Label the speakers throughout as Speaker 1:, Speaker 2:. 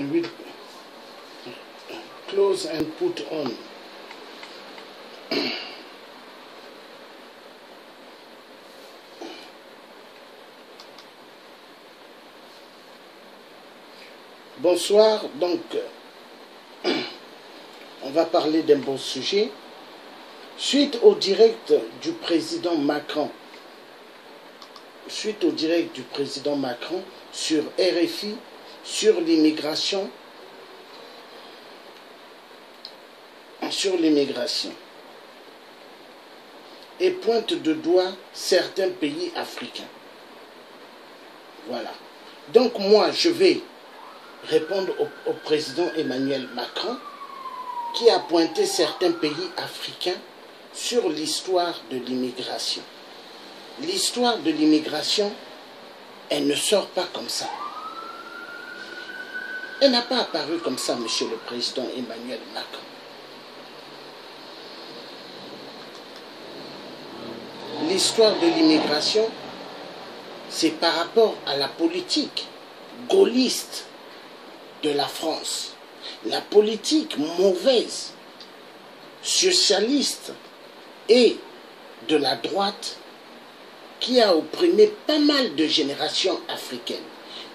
Speaker 1: will close and put on. Bonsoir, donc on va parler d'un bon sujet. Suite au direct du président Macron, sur RFI, sur l'immigration, et pointe de doigt certains pays africains. Voilà. Donc moi, je vais répondre au président Emmanuel Macron, qui a pointé certains pays africains sur l'histoire de l'immigration. L'histoire de l'immigration, elle ne sort pas comme ça. Elle n'a pas apparu comme ça, monsieur le président Emmanuel Macron. L'histoire de l'immigration, c'est par rapport à la politique gaulliste de la France, la politique mauvaise, socialiste et de la droite qui a opprimé pas mal de générations africaines.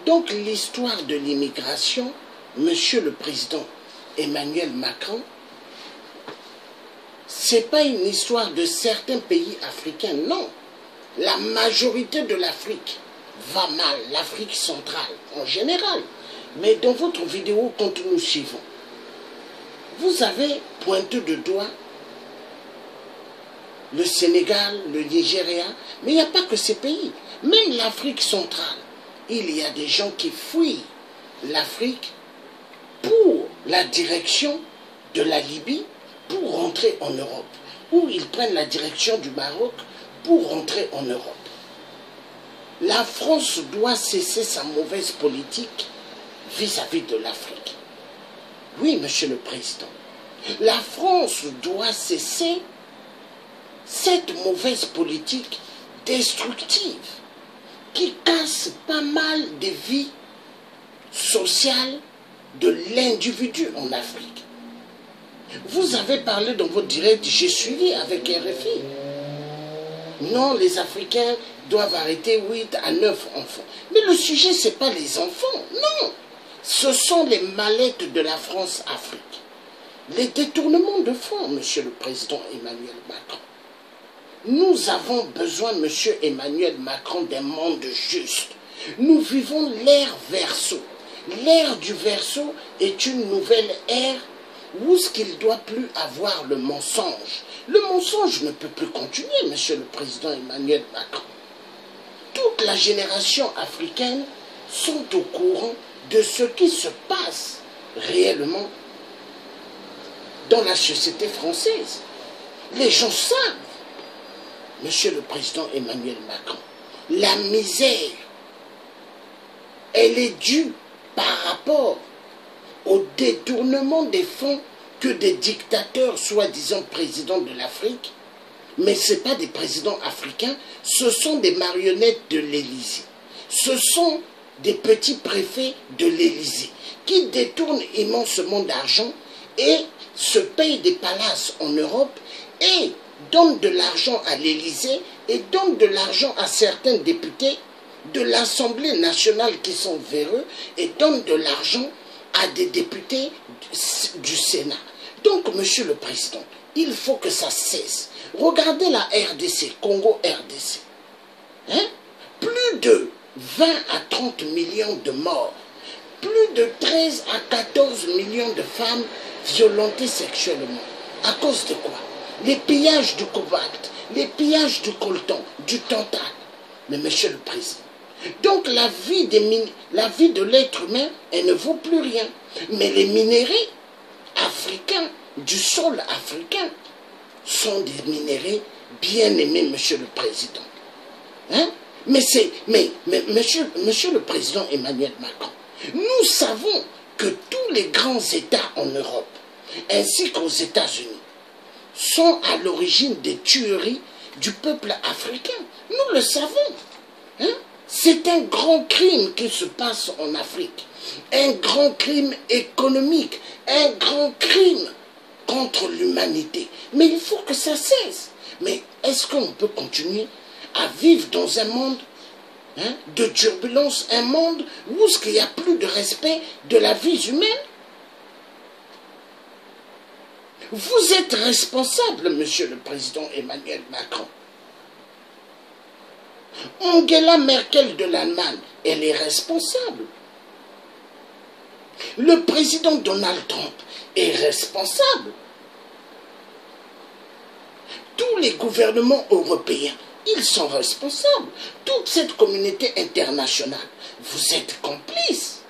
Speaker 1: Donc l'histoire de l'immigration, monsieur le président Emmanuel Macron, c'est pas une histoire de certains pays africains, non. La majorité de l'Afrique va mal, l'Afrique centrale en général. Mais dans votre vidéo, quand nous suivons, vous avez pointé de doigt le Sénégal, le Nigeria, mais il n'y a pas que ces pays. Même l'Afrique centrale, il y a des gens qui fuient l'Afrique pour la direction de la Libye, pour rentrer en Europe, ou ils prennent la direction du Maroc pour rentrer en Europe. La France doit cesser sa mauvaise politique vis-à-vis de l'Afrique. Oui, monsieur le président, la France doit cesser cette mauvaise politique destructive qui casse pas mal de vies sociales de l'individu en Afrique. Vous avez parlé dans votre direct, j'ai suivi avec RFI. Non, les Africains doivent arrêter 8 à 9 enfants. Mais le sujet, ce n'est pas les enfants, non. Ce sont les mallettes de la France-Afrique. Les détournements de fonds, monsieur le président Emmanuel Macron. Nous avons besoin, monsieur Emmanuel Macron, d'un monde juste. Nous vivons l'ère Verseau. L'ère du Verseau est une nouvelle ère où ce qu'il ne doit plus avoir le mensonge. Le mensonge ne peut plus continuer, monsieur le président Emmanuel Macron. Toute la génération africaine sont au courant de ce qui se passe réellement dans la société française. Les gens savent, monsieur le président Emmanuel Macron, la misère, elle est due par rapport au détournement des fonds que des dictateurs, soi-disant présidents de l'Afrique, mais ce ne sont pas des présidents africains, ce sont des marionnettes de l'Élysée. Ce sont des petits préfets de l'Élysée qui détournent immensément d'argent et se payent des palaces en Europe et donnent de l'argent à l'Élysée et donnent de l'argent à certains députés de l'Assemblée nationale qui sont véreux et donnent de l'argent à des députés du Sénat. Donc, monsieur le président, il faut que ça cesse. Regardez la RDC, Congo-RDC. Hein? Plus de 20 à 30 millions de morts. Plus de 13 à 14 millions de femmes violentées sexuellement. À cause de quoi? Les pillages du cobalt, les pillages du coltan, du tantal. Mais monsieur le président, donc la vie de l'être humain, elle ne vaut plus rien. Mais les minéraux africains, du sol africain, sont des minéraux bien aimés, monsieur le président. Hein? Mais monsieur le président Emmanuel Macron, nous savons que tous les grands États en Europe, ainsi qu'aux États-Unis, sont à l'origine des tueries du peuple africain. Nous le savons. Hein? C'est un grand crime qui se passe en Afrique. Un grand crime économique. Un grand crime contre l'humanité. Mais il faut que ça cesse. Mais est-ce qu'on peut continuer à vivre dans un monde de turbulence, un monde où il n'y a plus de respect de la vie humaine? Vous êtes responsable, Monsieur le Président Emmanuel Macron. Angela Merkel de l'Allemagne, elle est responsable. Le président Donald Trump est responsable. Tous les gouvernements européens, ils sont responsables. Toute cette communauté internationale, vous êtes complices.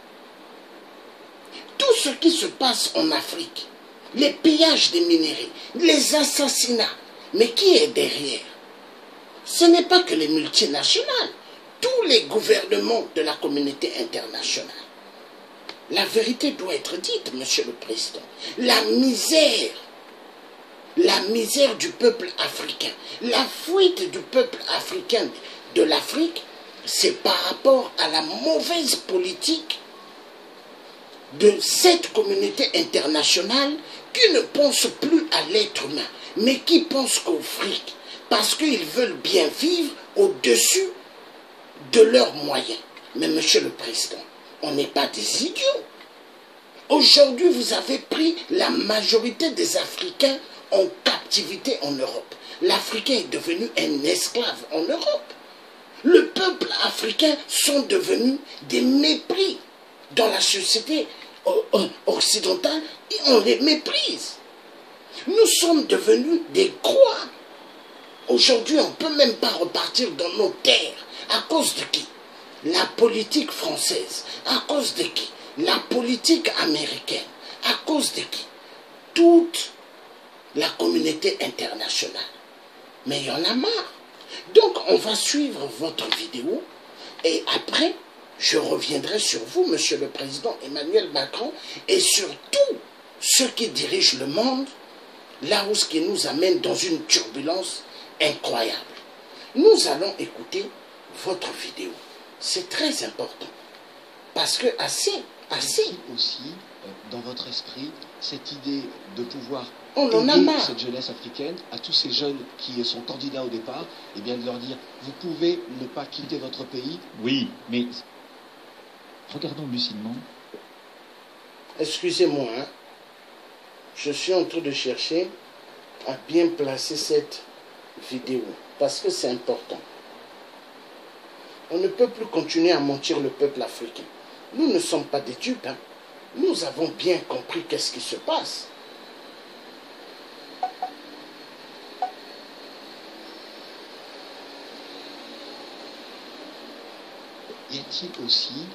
Speaker 1: Tout ce qui se passe en Afrique, les pillages des minerais, les assassinats, mais qui est derrière? Ce n'est pas que les multinationales, tous les gouvernements de la communauté internationale. La vérité doit être dite, Monsieur le Président. La misère du peuple africain, la fuite du peuple africain de l'Afrique, c'est par rapport à la mauvaise politique de cette communauté internationale qui ne pense plus à l'être humain, mais qui pense qu'au fric, parce qu'ils veulent bien vivre au-dessus de leurs moyens. Mais Monsieur le Président, on n'est pas des idiots. Aujourd'hui, vous avez pris la majorité des Africains en captivité en Europe. L'Africain est devenu un esclave en Europe. Le peuple africain sont devenus des mépris dans la société occidentale et on les méprise. Nous sommes devenus des croix. Aujourd'hui, on ne peut même pas repartir dans nos terres. À cause de qui? La politique française. À cause de qui? La politique américaine. À cause de qui? Toute la communauté internationale. Mais il y en a marre. Donc, on va suivre votre vidéo et après, je reviendrai sur vous, Monsieur le Président Emmanuel Macron, et sur tous ceux qui dirigent le monde, là où ce qui nous amène dans une turbulence incroyable. Nous allons écouter votre vidéo. C'est très important. Parce que assez.
Speaker 2: Aussi, dans votre esprit, cette idée de pouvoir
Speaker 1: on en a marre.
Speaker 2: Cette jeunesse africaine, à tous ces jeunes qui sont candidats au départ, et bien de leur dire, vous pouvez ne pas quitter votre pays.
Speaker 3: Oui, mais regardons lucidement.
Speaker 1: Excusez-moi, je suis en train de chercher à bien placer cette vidéo, parce que c'est important. On ne peut plus continuer à mentir le peuple africain. Nous ne sommes pas des dupes. Nous avons bien compris qu'est-ce qui se passe.
Speaker 2: Y a-t-il aussi,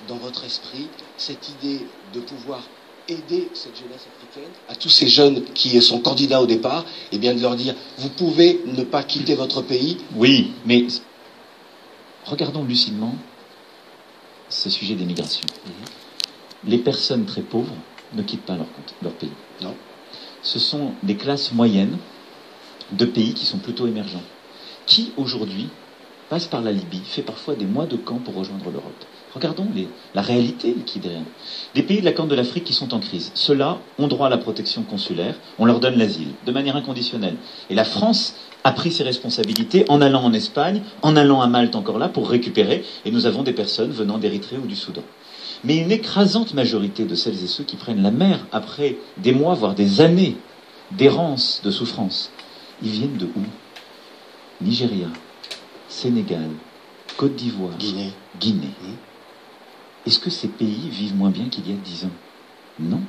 Speaker 2: dans votre esprit, cette idée de pouvoir aider cette jeunesse africaine, à tous ces jeunes qui sont candidats au départ, et bien de leur dire, vous pouvez ne pas quitter votre pays.
Speaker 3: Oui, mais regardons lucidement ce sujet des migrations. Les personnes très pauvres ne quittent pas leur pays.
Speaker 2: Non.
Speaker 3: Ce sont des classes moyennes de pays qui sont plutôt émergents, qui aujourd'hui passent par la Libye, fait parfois des mois de camp pour rejoindre l'Europe. Regardons la réalité qui est derrière. Les pays de la Corne de l'Afrique qui sont en crise, ceux-là ont droit à la protection consulaire, on leur donne l'asile, de manière inconditionnelle. Et la France a pris ses responsabilités en allant en Espagne, en allant à Malte encore là, pour récupérer, et nous avons des personnes venant d'Érythrée ou du Soudan. Mais une écrasante majorité de celles et ceux qui prennent la mer après des mois, voire des années d'errance, de souffrance, ils viennent de où? Nigeria, Sénégal, Côte d'Ivoire, Guinée. Est-ce que ces pays vivent moins bien qu'il y a 10 ans? Non.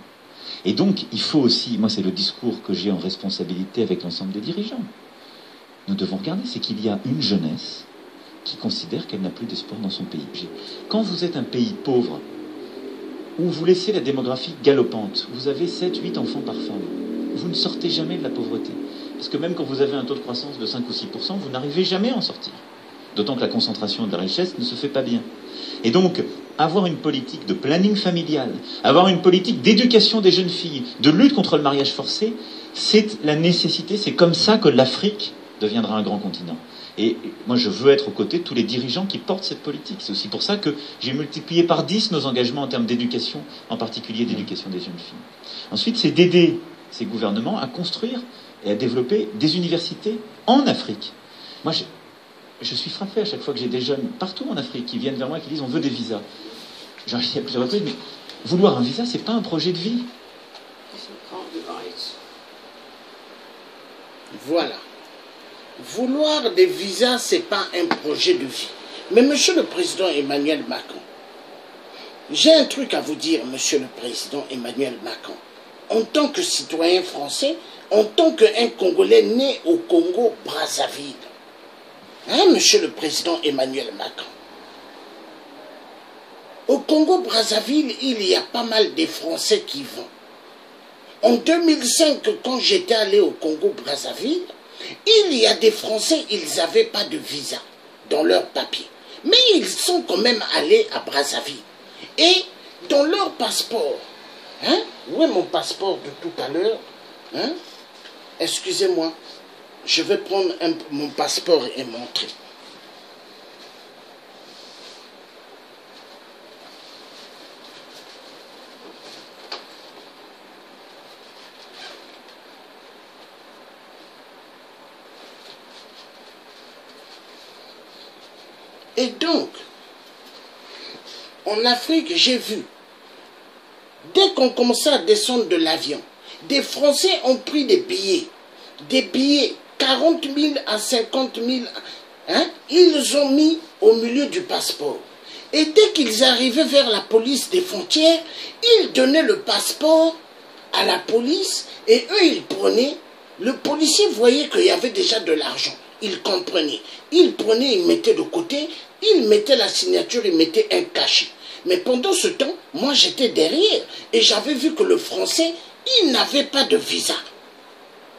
Speaker 3: Et donc, il faut aussi, moi c'est le discours que j'ai en responsabilité avec l'ensemble des dirigeants, nous devons regarder, c'est qu'il y a une jeunesse qui considère qu'elle n'a plus d'espoir dans son pays. Quand vous êtes un pays pauvre, où vous laissez la démographie galopante, vous avez 7, 8 enfants par femme, vous ne sortez jamais de la pauvreté. Parce que même quand vous avez un taux de croissance de 5 ou 6%, vous n'arrivez jamais à en sortir. D'autant que la concentration de la richesse ne se fait pas bien. Et donc, avoir une politique de planning familial, avoir une politique d'éducation des jeunes filles, de lutte contre le mariage forcé, c'est la nécessité, c'est comme ça que l'Afrique deviendra un grand continent. Et moi, je veux être aux côtés de tous les dirigeants qui portent cette politique. C'est aussi pour ça que j'ai multiplié par 10 nos engagements en termes d'éducation, en particulier d'éducation des jeunes filles. Ensuite, c'est d'aider ces gouvernements à construire et à développer des universités en Afrique. Moi, je suis frappé à chaque fois que j'ai des jeunes partout en Afrique qui viennent vers moi et qui disent on veut des visas. J'en ai dit à plusieurs reprises, mais vouloir un visa, c'est pas un projet de vie.
Speaker 1: Voilà. Vouloir des visas, ce n'est pas un projet de vie. Mais monsieur le président Emmanuel Macron, j'ai un truc à vous dire, monsieur le président Emmanuel Macron. En tant que citoyen français, en tant qu'un Congolais né au Congo-Brazzaville, hein, monsieur le président Emmanuel Macron, au Congo-Brazzaville, il y a pas mal de Français qui vont. En 2005, quand j'étais allé au Congo-Brazzaville, il y a des Français, ils n'avaient pas de visa dans leur papier. Mais ils sont quand même allés à Brazzaville. Et dans leur passeport, hein, où est mon passeport de tout à l'heure, hein, excusez-moi, je vais prendre mon passeport et montrer. Et donc, en Afrique, j'ai vu, dès qu'on commençait à descendre de l'avion, des Français ont pris des billets 40 000 à 50 000, hein, ils ont mis au milieu du passeport. Et dès qu'ils arrivaient vers la police des frontières, ils donnaient le passeport à la police et eux, ils prenaient. Le policier voyait qu'il y avait déjà de l'argent. Il comprenait. Il prenait, il mettait de côté, il mettait la signature, il mettait un cachet. Mais pendant ce temps, moi j'étais derrière et j'avais vu que le Français, il n'avait pas de visa.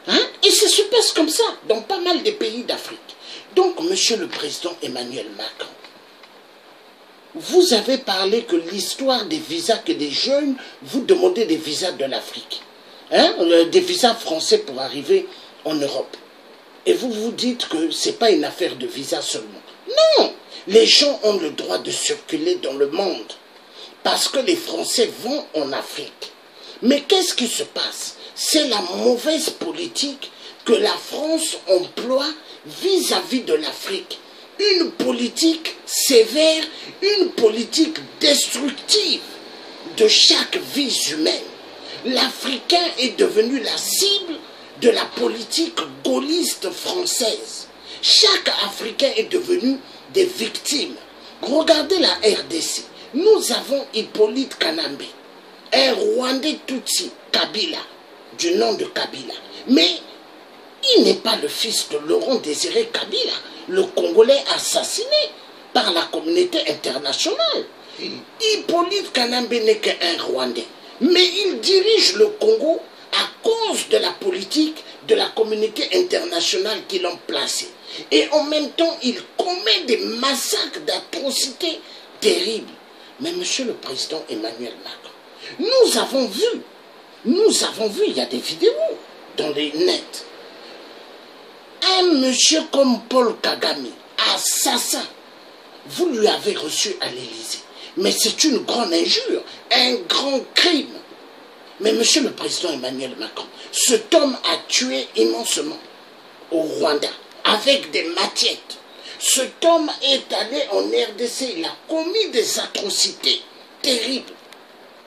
Speaker 1: Hein? Et ça se passe comme ça dans pas mal de pays d'Afrique. Donc, monsieur le président Emmanuel Macron, vous avez parlé que l'histoire des visas, que des jeunes, vous demandez des visas de l'Afrique. Hein? Des visas français pour arriver en Europe. Et vous vous dites que ce n'est pas une affaire de visa seulement. Non! Les gens ont le droit de circuler dans le monde. Parce que les Français vont en Afrique. Mais qu'est-ce qui se passe? C'est la mauvaise politique que la France emploie vis-à-vis de l'Afrique. Une politique sévère, une politique destructive de chaque vie humaine. L'Africain est devenu la cible de la politique gaulliste française. Chaque Africain est devenu des victimes. Regardez la RDC. Nous avons Hippolyte Kanambe, un Rwandais Tutsi, Kabila, du nom de Kabila. Mais il n'est pas le fils de Laurent Désiré Kabila, le Congolais assassiné par la communauté internationale. Hippolyte Kanambe n'est qu'un Rwandais. Mais il dirige le Congo à cause de la politique de la communauté internationale qui l'ont placé. Et en même temps, il commet des massacres, d'atrocités terribles. Mais monsieur le président Emmanuel Macron, nous avons vu, il y a des vidéos dans les nets. Un monsieur comme Paul Kagame, assassin, vous lui avez reçu à l'Élysée. Mais c'est une grande injure, un grand crime. Mais monsieur le président Emmanuel Macron, cet homme a tué immensement au Rwanda avec des machettes. Cet homme est allé en RDC, il a commis des atrocités terribles.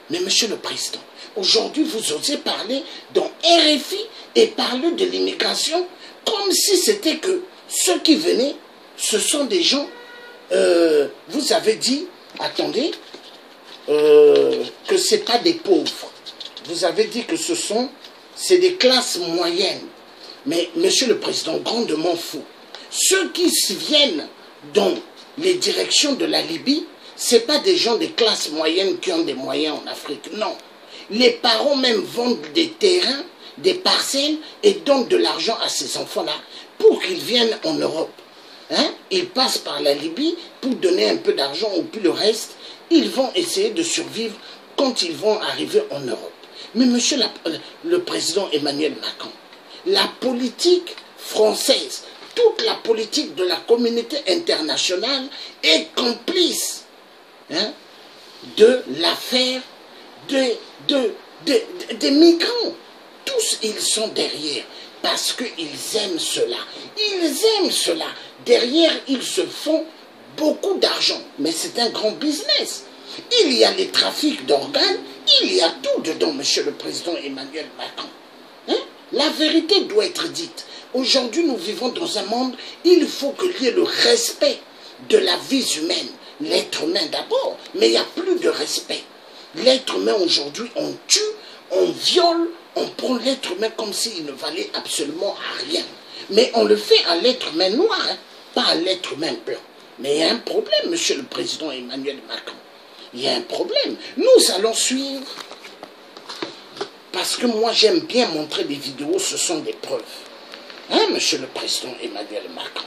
Speaker 1: Mais monsieur le président, aujourd'hui vous osez parler dans RFI et parler de l'immigration comme si c'était que ceux qui venaient, ce sont des gens, vous avez dit, attendez, que ce n'est pas des pauvres. Vous avez dit que c'est des classes moyennes. Mais, monsieur le président, grandement fou, ceux qui viennent dans les directions de la Libye, ce n'est pas des gens des classes moyennes qui ont des moyens en Afrique, non. Les parents même vendent des terrains, des parcelles et donnent de l'argent à ces enfants-là pour qu'ils viennent en Europe. Hein? Ils passent par la Libye pour donner un peu d'argent ou puis le reste, ils vont essayer de survivre quand ils vont arriver en Europe. Mais monsieur le président Emmanuel Macron, la politique française toute la politique de la communauté internationale est complice, hein, de l'affaire des migrants. Tous, ils sont derrière parce qu'ils aiment cela. Ils aiment cela. Derrière, ils se font beaucoup d'argent. Mais c'est un grand business. Il y a les trafics d'organes, il y a tout dedans, Monsieur le Président Emmanuel Macron. Hein? La vérité doit être dite. Aujourd'hui, nous vivons dans un monde, il faut qu'il y ait le respect de la vie humaine. L'être humain d'abord, mais il n'y a plus de respect. L'être humain aujourd'hui, on tue, on viole, on prend l'être humain comme s'il ne valait absolument rien. Mais on le fait à l'être humain noir, hein, pas à l'être humain blanc. Mais il y a un problème, Monsieur le Président Emmanuel Macron. Il y a un problème. Nous allons suivre, parce que moi j'aime bien montrer des vidéos, ce sont des preuves. Hein, Monsieur le Président Emmanuel Macron?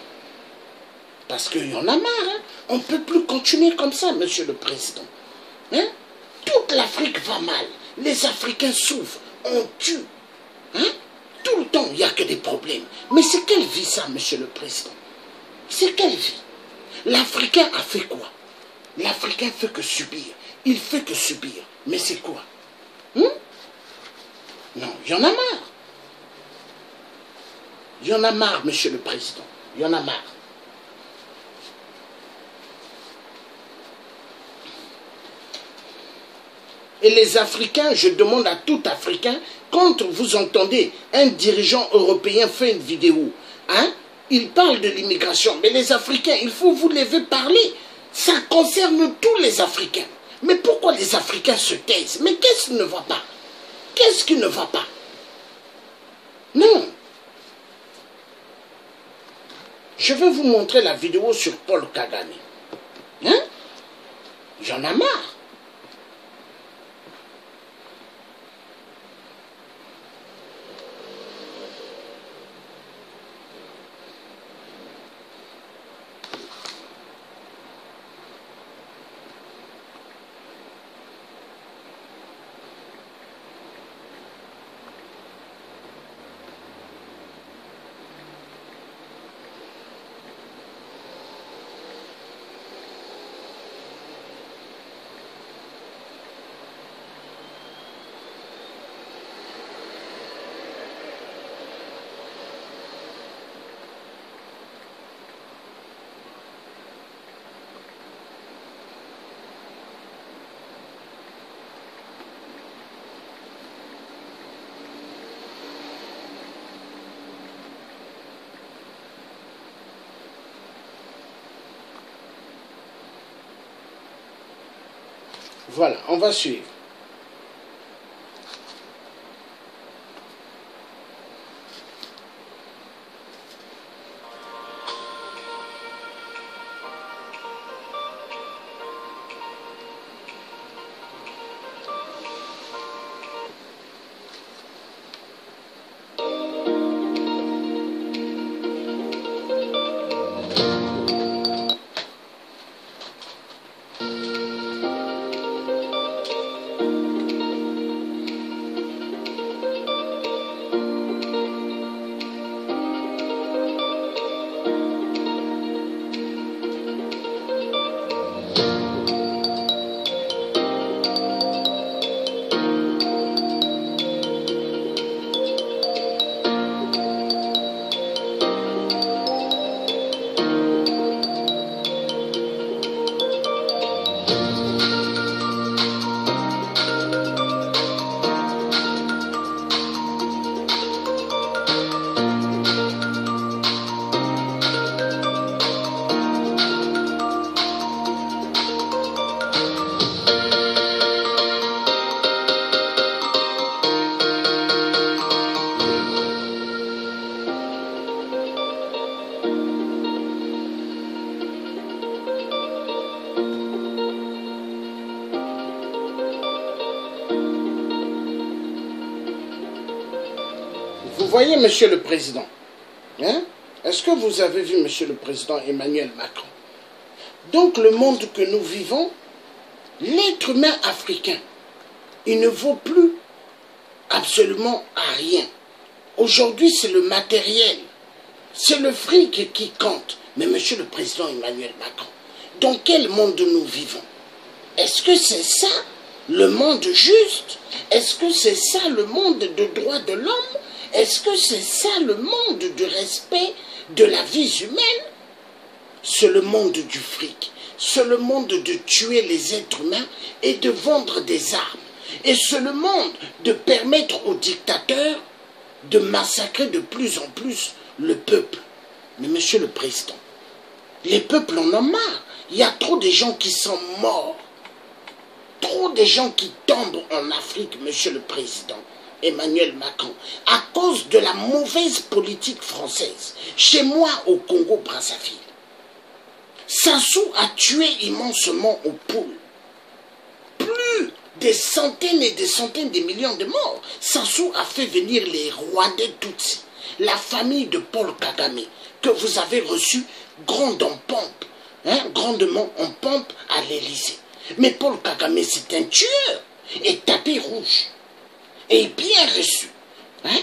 Speaker 1: Parce qu'il y en a marre, hein? On ne peut plus continuer comme ça, Monsieur le Président. Hein? Toute l'Afrique va mal. Les Africains souffrent, on tue. Hein? Tout le temps, il n'y a que des problèmes. Mais c'est quelle vie ça, Monsieur le Président? C'est quelle vie? L'Africain a fait quoi? L'Africain fait que subir. Il fait que subir. Mais c'est quoi? Non, il y en a marre. Il y en a marre, Monsieur le Président. Il y en a marre. Et les Africains, je demande à tout Africain, quand vous entendez un dirigeant européen faire une vidéo, hein, il parle de l'immigration, mais les Africains, il faut vous lever parler. Ça concerne tous les Africains. Mais pourquoi les Africains se taisent? Mais qu'est-ce qui ne va pas? Qu'est-ce qui ne va pas? Non. Je vais vous montrer la vidéo sur Paul Kagame. Hein? J'en ai marre. Voilà, on va suivre. Vous voyez, Monsieur le Président, hein? Est-ce que vous avez vu, Monsieur le Président Emmanuel Macron? Donc, le monde que nous vivons, l'être humain africain, il ne vaut plus absolument à rien. Aujourd'hui, c'est le matériel. C'est le fric qui compte. Mais monsieur le président Emmanuel Macron, dans quel monde nous vivons? Est-ce que c'est ça le monde juste? Est-ce que c'est ça le monde de droits de l'homme? Est-ce que c'est ça le monde du respect de la vie humaine? C'est le monde du fric. C'est le monde de tuer les êtres humains et de vendre des armes. Et c'est le monde de permettre aux dictateurs de massacrer de plus en plus le peuple. Mais monsieur le président, les peuples en ont marre. Il y a trop de gens qui sont morts. Trop de gens qui tombent en Afrique, monsieur le président Emmanuel Macron, à cause de la mauvaise politique française. Chez moi, au Congo-Brazzaville, Sassou a tué immensement aux poules. Plus des centaines et des centaines de millions de morts. Sassou a fait venir les Rwandais Tutsis, la famille de Paul Kagame, que vous avez reçu grandement en pompe à l'Élysée. Mais Paul Kagame, c'est un tueur et tapis rouge. Et bien reçu. Hein?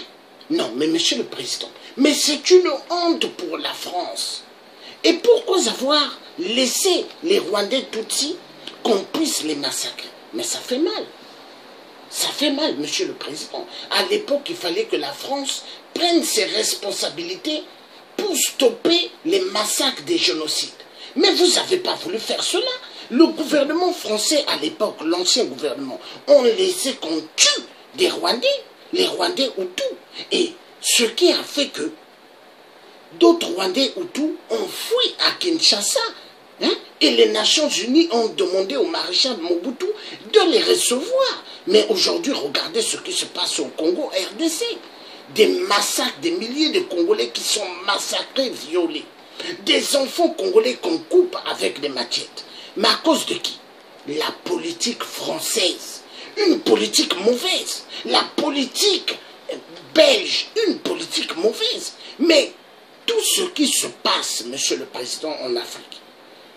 Speaker 1: Non, mais monsieur le président, mais c'est une honte pour la France. Et pourquoi avoir laissé les Rwandais Tutsis qu'on puisse les massacrer? Mais ça fait mal. Ça fait mal, monsieur le président. À l'époque, il fallait que la France prenne ses responsabilités pour stopper les massacres des génocides. Mais vous n'avez pas voulu faire cela. Le gouvernement français, à l'époque, l'ancien gouvernement, on laissé qu'on tue des Rwandais, les Rwandais Hutus. Et ce qui a fait que d'autres Rwandais Hutus ont fui à Kinshasa. Hein? Et les Nations Unies ont demandé au maréchal Mobutu de les recevoir. Mais aujourd'hui, regardez ce qui se passe au Congo RDC. Des massacres, des milliers de Congolais qui sont massacrés, violés. Des enfants congolais qu'on coupe avec des machettes. Mais à cause de qui? La politique française. Une politique mauvaise. La politique belge. Une politique mauvaise. Mais tout ce qui se passe, monsieur le président, en Afrique,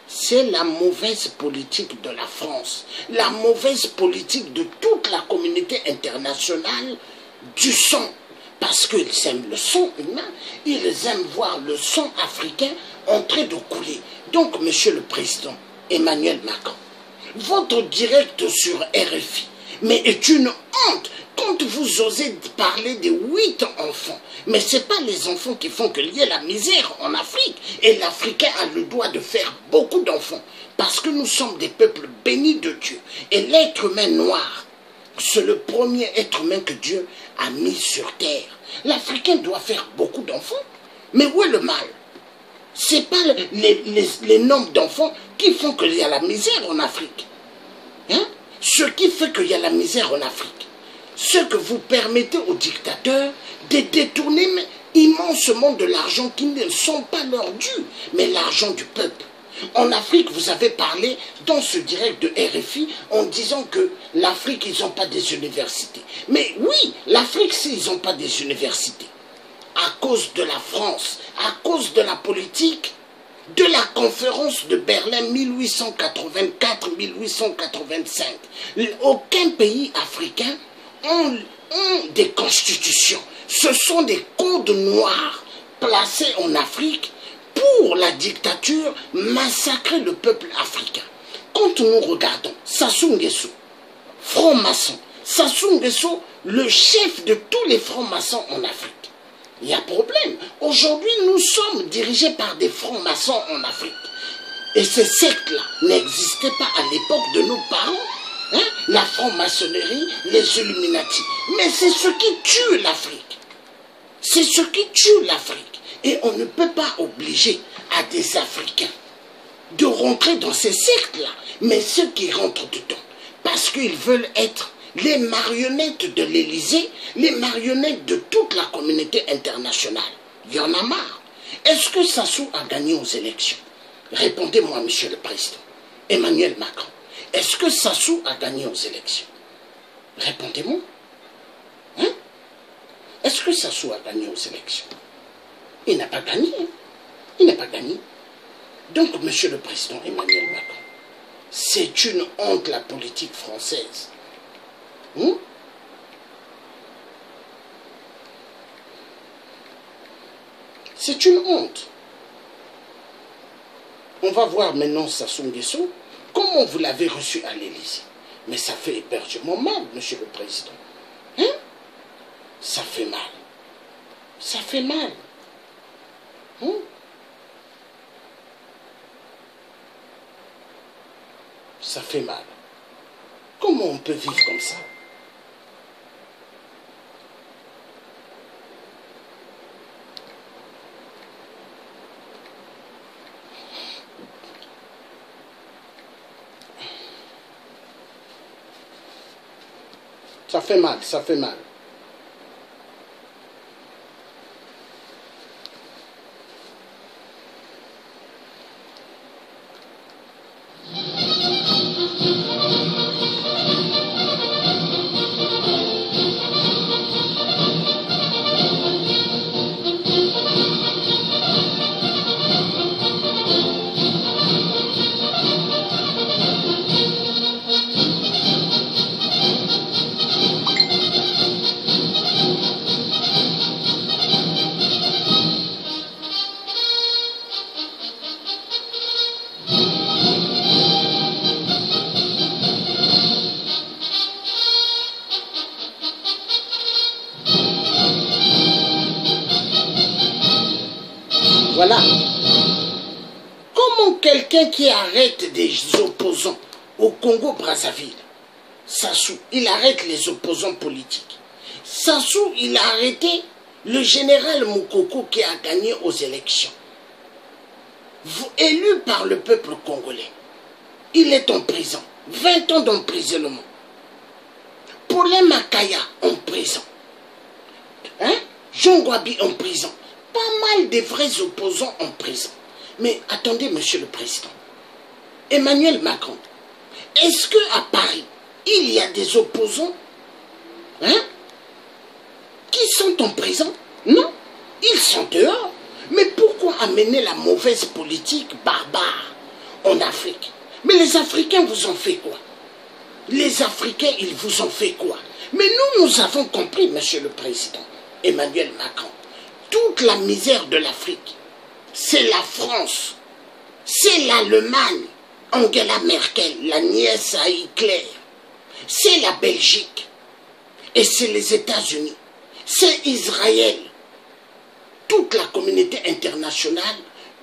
Speaker 1: c'est la mauvaise politique de la France. La mauvaise politique de toute la communauté internationale du sang. Parce qu'ils aiment le sang humain, ils aiment voir le sang africain en train de couler. Donc, monsieur le président Emmanuel Macron, votre direct sur RFI, mais est une honte quand vous osez parler de 8 enfants. Mais ce n'est pas les enfants qui font qu'il y ait la misère en Afrique. Et l'Africain a le droit de faire beaucoup d'enfants. Parce que nous sommes des peuples bénis de Dieu. Et l'être humain noir, c'est le premier être humain que Dieu a mis sur terre. L'Africain doit faire beaucoup d'enfants. Mais où est le mal? Ce n'est pas les nombres d'enfants qui font qu'il y a la misère en Afrique. Hein? Ce qui fait qu'il y a la misère en Afrique, ce que vous permettez aux dictateurs de détourner immensement de l'argent qui ne sont pas leur dû, mais l'argent du peuple. En Afrique, vous avez parlé dans ce direct de RFI en disant que l'Afrique, ils n'ont pas des universités. Mais oui, l'Afrique, ils n'ont pas des universités. À cause de la France, à cause de la politique, de la conférence de Berlin 1884-1885. Aucun pays africain ont des constitutions. Ce sont des codes noirs placés en Afrique pour la dictature, massacrer le peuple africain. Quand nous regardons Sassou Nguesso, franc-maçon, Sassou Nguesso, le chef de tous les francs-maçons en Afrique, il y a problème. Aujourd'hui, nous sommes dirigés par des francs-maçons en Afrique. Et ces sectes-là n'existaient pas à l'époque de nos parents. Hein? La franc-maçonnerie, les Illuminati. Mais c'est ce qui tue l'Afrique. C'est ce qui tue l'Afrique. Et on ne peut pas obliger à des Africains de rentrer dans ces sectes-là. Mais ceux qui rentrent dedans, parce qu'ils veulent être les marionnettes de l'Élysée, les marionnettes de toute la communauté internationale. Il y en a marre. Est-ce que Sassou a gagné aux élections? Répondez-moi, monsieur le président. Emmanuel Macron. Est-ce que Sassou a gagné aux élections? Répondez-moi. Hein? Est-ce que Sassou a gagné aux élections? Il n'a pas gagné. Il n'a pas gagné. Donc, monsieur le président Emmanuel Macron, c'est une honte la politique française. C'est une honte. On va voir maintenant Sassou Nguesso, comment vous l'avez reçu à l'Élysée. Mais ça fait hébergement mal, Monsieur le Président. Hein? Ça fait mal. Ça fait mal. Hein? Ça fait mal. Comment on peut vivre comme ça? Ça fait mal, ça fait mal. Voilà. Comment quelqu'un qui arrête des opposants au Congo-Brazzaville, Sassou, il arrête les opposants politiques. Sassou, il a arrêté le général Moukoko qui a gagné aux élections. Élu par le peuple congolais. Il est en prison. 20 ans d'emprisonnement. Paulin Makaya en prison. Hein? Jean Gwabi en prison. Pas mal de vrais opposants en prison. Mais attendez, Monsieur le Président. Emmanuel Macron, est-ce qu'à Paris, il y a des opposants qui sont en prison? Non, ils sont dehors. Mais pourquoi amener la mauvaise politique barbare en Afrique? Mais les Africains vous ont fait quoi? Les Africains, ils vous ont fait quoi? Mais nous avons compris, Monsieur le Président Emmanuel Macron. Toute la misère de l'Afrique, c'est la France, c'est l'Allemagne, Angela Merkel, la nièce à Hitler, c'est la Belgique, et c'est les États-Unis, c'est Israël, toute la communauté internationale,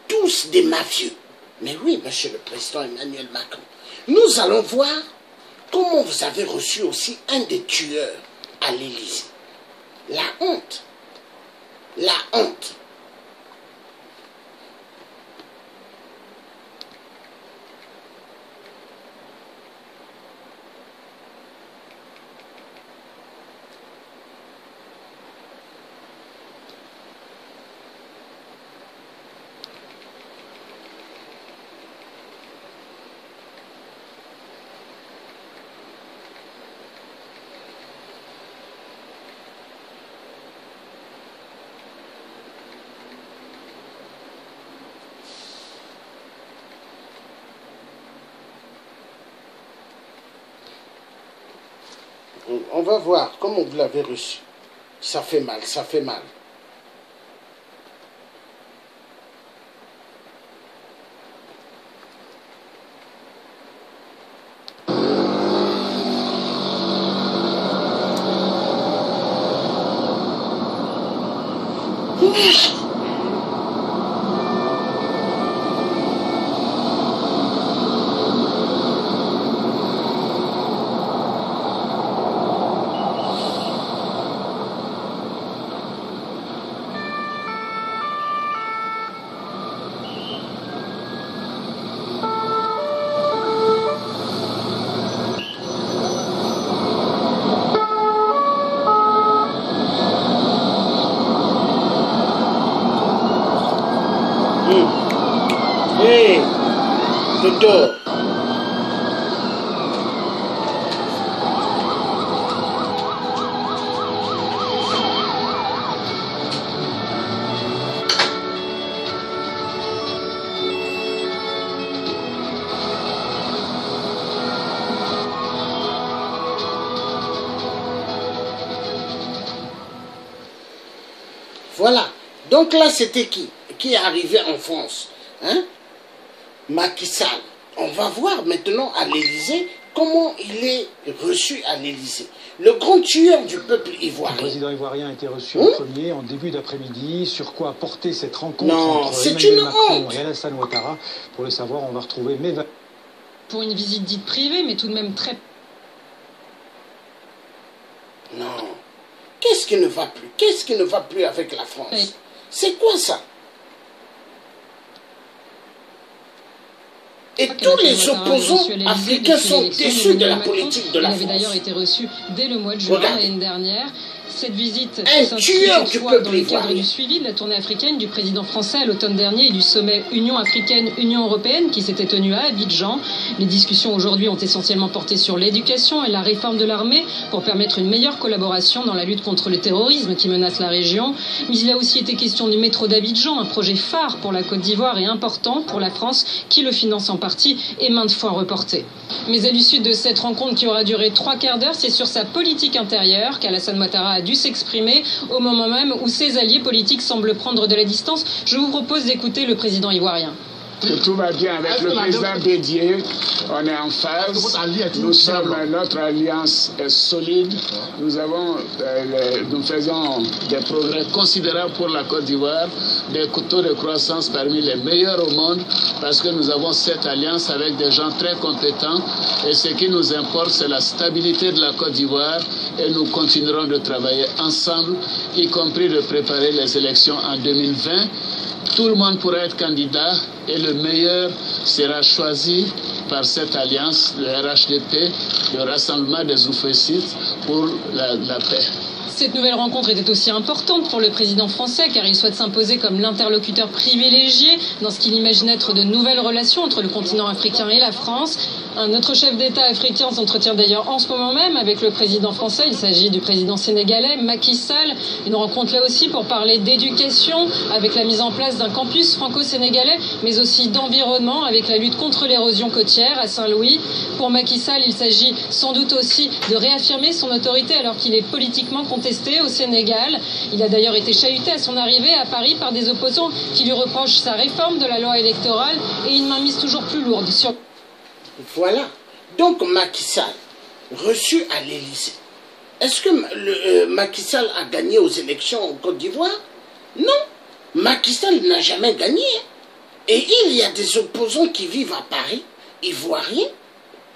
Speaker 1: tous des mafieux. Mais oui, Monsieur le Président Emmanuel Macron, nous allons voir comment vous avez reçu aussi un des tueurs à l'Élysée. La honte. La honte. On va voir comment vous l'avez reçu. Ça fait mal, ça fait mal. Hey, Toto. Voilà. Donc là, c'était qui? qui est arrivé en France, hein, Macky Sall, on va voir maintenant à l'Élysée comment il est reçu à l'Élysée. Le grand tueur du peuple ivoirien.
Speaker 4: Le président ivoirien a été reçu en premier, en début d'après-midi. Sur quoi porter cette rencontre entre Emmanuel Macron et Alassane Ouattara? Pour le savoir, on va retrouver Meva.
Speaker 5: Pour une visite dite privée, mais tout de même très...
Speaker 1: Non. Qu'est-ce qui ne va plus? Qu'est-ce qui ne va plus avec la France? Oui. C'est quoi ça? Et tous les opposants africains sont déçus de la politique de la France.
Speaker 5: Il avait d'ailleurs été reçu dès le mois de juin l'année dernière. Cette visite
Speaker 1: s'inscrit toutefois
Speaker 5: dans le cadre du suivi de la tournée africaine du président français à l'automne dernier et du sommet Union africaine-Union européenne qui s'était tenu à Abidjan. Les discussions aujourd'hui ont essentiellement porté sur l'éducation et la réforme de l'armée pour permettre une meilleure collaboration dans la lutte contre le terrorisme qui menace la région. Mais il a aussi été question du métro d'Abidjan, un projet phare pour la Côte d'Ivoire et important pour la France qui le finance en partie et maintes fois reporté. Mais à l'issue de cette rencontre qui aura duré 3 quarts d'heure, c'est sur sa politique intérieure qu'Alassane Ouattara a dû s'exprimer au moment même où ses alliés politiques semblent prendre de la distance. Je vous propose d'écouter le président ivoirien.
Speaker 6: Que tout va bien avec le président Bédié, on est en phase, notre alliance est solide, nous faisons des progrès considérables pour la Côte d'Ivoire, des taux de croissance parmi les meilleurs au monde, parce que nous avons cette alliance avec des gens très compétents, et ce qui nous importe, c'est la stabilité de la Côte d'Ivoire, et nous continuerons de travailler ensemble, y compris de préparer les élections en 2020. Tout le monde pourra être candidat et le meilleur sera choisi par cette alliance, le RHDP, le Rassemblement des Oufessites pour la paix.
Speaker 5: Cette nouvelle rencontre était aussi importante pour le président français car il souhaite s'imposer comme l'interlocuteur privilégié dans ce qu'il imagine être de nouvelles relations entre le continent africain et la France. Un autre chef d'État africain s'entretient d'ailleurs en ce moment même avec le président français. Il s'agit du président sénégalais Macky Sall. Une rencontre là aussi pour parler d'éducation avec la mise en place d'un campus franco-sénégalais, mais aussi d'environnement avec la lutte contre l'érosion côtière à Saint-Louis. Pour Macky Sall, il s'agit sans doute aussi de réaffirmer son autorité alors qu'il est politiquement contesté au Sénégal. Il a d'ailleurs été chahuté à son arrivée à Paris par des opposants qui lui reprochent sa réforme de la loi électorale et une mainmise toujours plus lourde sur...
Speaker 1: Voilà. Donc Macky Sall, reçu à l'Élysée. Est-ce que Macky Sall a gagné aux élections en Côte d'Ivoire? Non. Macky Sall n'a jamais gagné. Et il y a des opposants qui vivent à Paris, ivoiriens,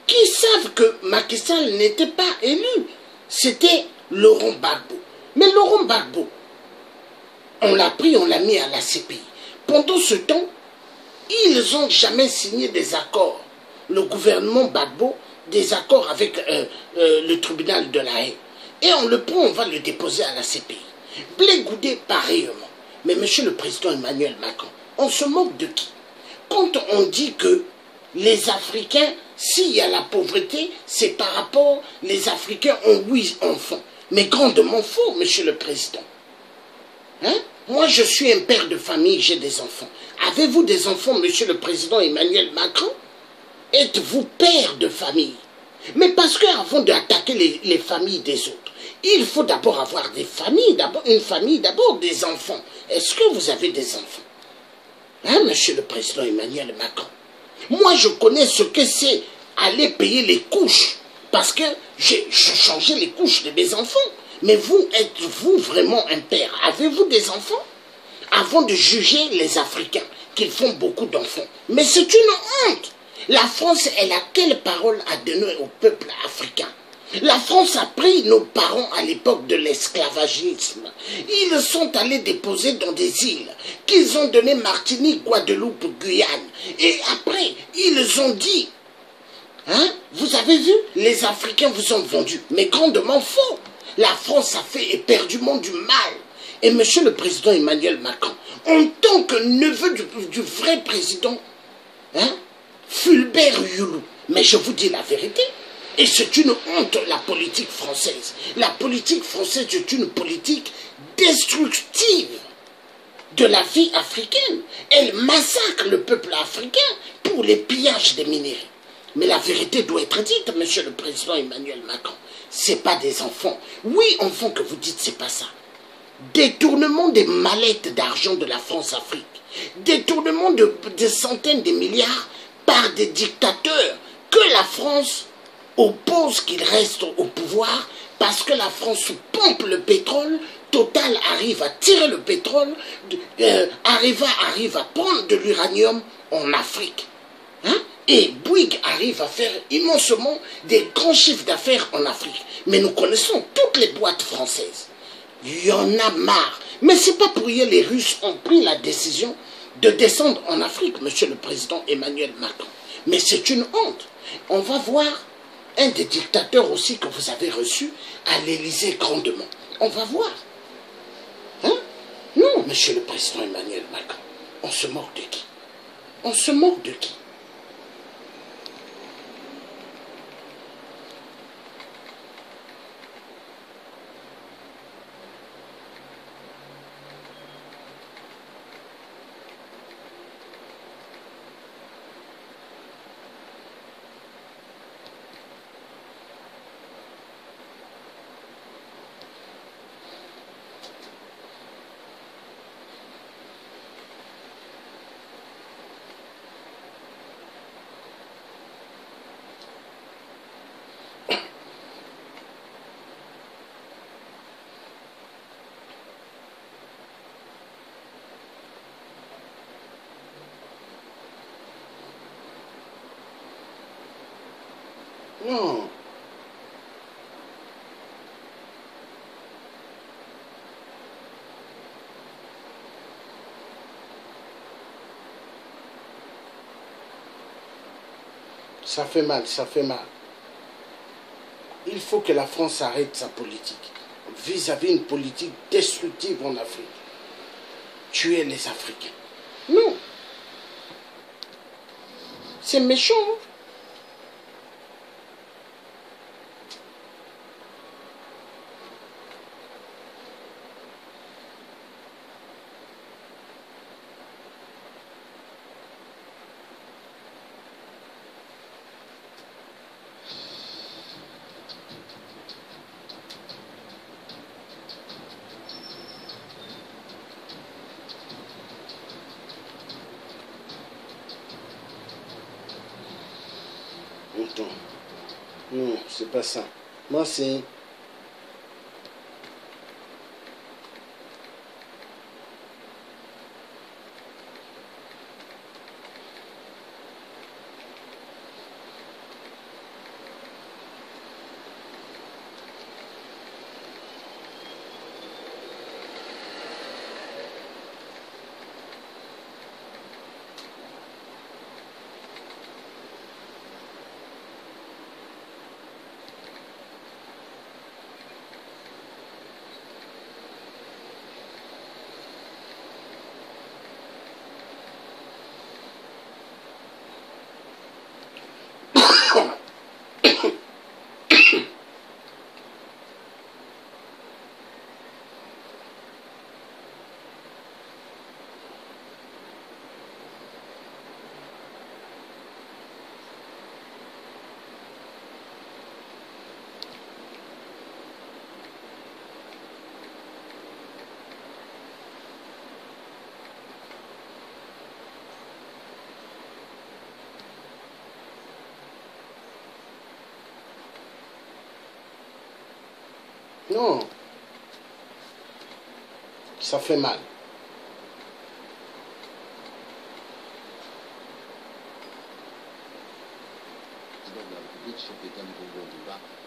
Speaker 1: qui savent que Macky Sall n'était pas élu. C'était Laurent Gbagbo. Mais Laurent Gbagbo, on l'a pris, on l'a mis à la CPI. Pendant ce temps, ils n'ont jamais signé des accords. Le gouvernement Gbagbo, des accords avec le tribunal de la Haye. Et on le prend, on va le déposer à la CPI. Blé Goudé, pareillement. Mais monsieur le président Emmanuel Macron, on se moque de qui? Quand on dit que les Africains, s'il y a la pauvreté, c'est par rapport, les Africains ont 8 enfants. Mais grandement faux, monsieur le président. Hein? Moi, je suis un père de famille, j'ai des enfants. Avez-vous des enfants, monsieur le président Emmanuel Macron? Êtes-vous père de famille? Mais parce qu'avant d'attaquer les familles des autres, il faut d'abord avoir des familles, une famille, d'abord des enfants. Est-ce que vous avez des enfants? Hein, monsieur le président Emmanuel Macron? Moi, je connais ce que c'est aller payer les couches, parce que j'ai changé les couches de mes enfants. Mais vous, êtes-vous vraiment un père? Avez-vous des enfants? Avant de juger les Africains, qu'ils font beaucoup d'enfants. Mais c'est une honte. La France, elle a quelle parole à donner au peuple africain? La France a pris nos parents à l'époque de l'esclavagisme. Ils sont allés déposer dans des îles qu'ils ont donné Martinique, Guadeloupe, Guyane. Et après, ils ont dit, hein, vous avez vu, les Africains vous ont vendu. Mais grandement faux. La France a fait éperdument du mal. Et monsieur le président Emmanuel Macron, en tant que neveu du vrai président, hein, Fulbert Youlou, mais je vous dis la vérité, et c'est une honte la politique française. La politique française est une politique destructive de la vie africaine. Elle massacre le peuple africain pour les pillages des minéraux. Mais la vérité doit être dite, monsieur le président Emmanuel Macron. C'est pas des enfants. Oui, enfants que vous dites, c'est pas ça. Détournement des mallettes d'argent de la France-Afrique. détournement de centaines de milliards par des dictateurs que la France oppose qu'ils restent au pouvoir parce que la France pompe le pétrole, Total arrive à tirer le pétrole, arrive à prendre de l'uranium en Afrique. Hein? Et Bouygues arrive à faire immensement des grands chiffres d'affaires en Afrique. Mais nous connaissons toutes les boîtes françaises. Il y en a marre. Mais c'est pas pour rien les Russes ont pris la décision de descendre en Afrique, monsieur le président Emmanuel Macron. Mais c'est une honte. On va voir un des dictateurs aussi que vous avez reçu à l'Élysée grandement. On va voir. Hein? Non, monsieur le président Emmanuel Macron. On se moque de qui? On se moque de qui? Non. Ça fait mal, ça fait mal. Il faut que la France arrête sa politique vis-à-vis une politique destructive en Afrique. Tuer les Africains. Non. C'est méchant. Hein? Non, c'est pas ça. Moi, c'est... Non. Ça fait mal.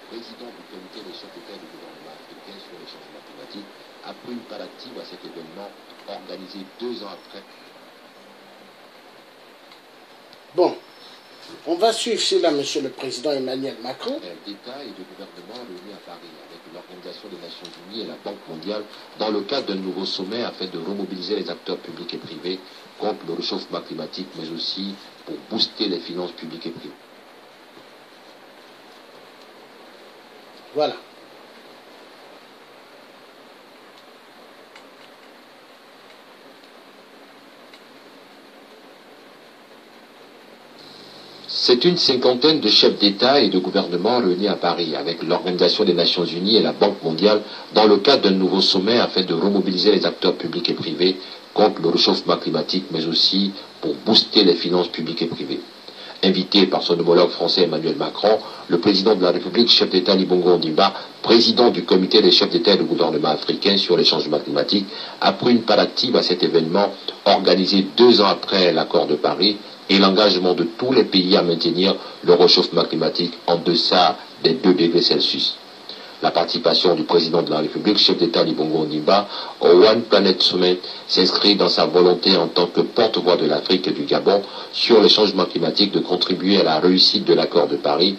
Speaker 2: Président du comité de secrétaire du gouvernement africain sur les changements climatiques, a pris une part active à cet événement organisé 2 ans après.
Speaker 1: Bon, on va suivre cela, monsieur le président Emmanuel Macron.
Speaker 2: D'État et de gouvernement réunis à Paris avec l'Organisation des Nations Unies et la Banque mondiale dans le cadre d'un nouveau sommet afin de remobiliser les acteurs publics et privés contre le réchauffement climatique, mais aussi pour booster les finances publiques et privées.
Speaker 1: Voilà.
Speaker 2: C'est une cinquantaine de chefs d'État et de gouvernement réunis à Paris avec l'Organisation des Nations Unies et la Banque mondiale dans le cadre d'un nouveau sommet afin de remobiliser les acteurs publics et privés
Speaker 7: contre le réchauffement climatique, mais aussi pour booster les finances publiques et privées. Invité par son homologue français Emmanuel Macron, le président de la République, chef d'État Ali Bongo Ondimba, président du comité des chefs d'État et de gouvernement africains sur les changements climatiques, a pris une part active à cet événement organisé 2 ans après l'accord de Paris et l'engagement de tous les pays à maintenir le réchauffement climatique en deçà des 2 degrés Celsius. La participation du président de la République, chef d'État Ali Bongo Ondimba, au One Planet Summit s'inscrit dans sa volonté en tant que porte-voix de l'Afrique et du Gabon sur les changements climatiques de contribuer à la réussite de l'accord de Paris,